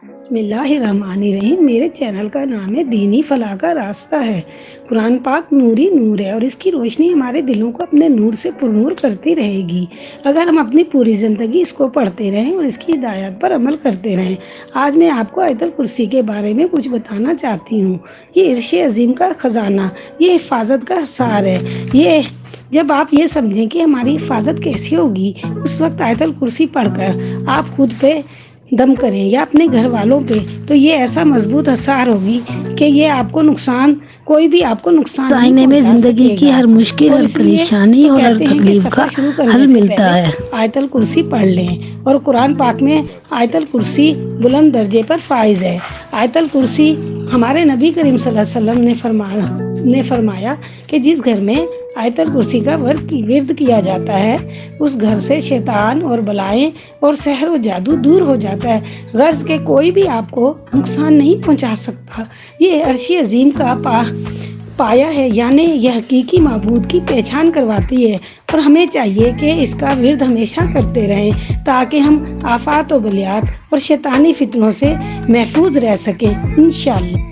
बिस्मिल्लाहिर्रहमानिर्रहीम। मेरे चैनल का नाम है दीनी फलाह का रास्ता है। कुरान पाक नूरी नूर है और इसकी रोशनी हमारे दिलों को अपने नूर से पुरनूर करती रहेगी अगर हम अपनी पूरी ज़िंदगी इसको पढ़ते रहें और इसकी हिदायत पर अमल करते रहें। आज मैं आपको आयतुल कुर्सी के बारे में कुछ बताना चाहती हूँ। ये इर्शे अजीम का ख़जाना, ये हिफाजत का सार है। ये जब आप ये समझें कि हमारी हिफाजत कैसे होगी, उस वक्त आयतुल कुर्सी पढ़कर आप खुद पे दम करें या अपने घर वालों पे, तो ये ऐसा मजबूत असर होगी कि ये आपको नुकसान कोई भी आपको नुकसान नहीं आईने में पहुंचा जिंदगी की सकेगा। हर मुश्किल, और हर इसलिए परेशानी तो और हर कहते हैं कि तकलीफ सफर का शुरू करने हल से मिलता पहले है। आयतुल कुर्सी पढ़ लें। और कुरान पाक में आयतुल कुर्सी बुलंद दर्जे पर फाइज है। आयतुल कुर्सी हमारे नबी करीम सल्लल्लाहु अलैहि वसल्लम ने फरमाया कि जिस घर में आयतुल कुर्सी का विर्द किया जाता है, उस घर से शैतान और बलाएं और सहर व जादू दूर हो जाता है। गर्ज के कोई भी आपको नुकसान नहीं पहुंचा सकता। ये अर्शी अजीम का पाया है, यानी यह हकीकी माबूद की पहचान करवाती है। और हमें चाहिए कि इसका विर्द हमेशा करते रहें ताकि हम आफात व बलियात और शैतानी फितनों से महफूज रह सकें इंशाअल्लाह।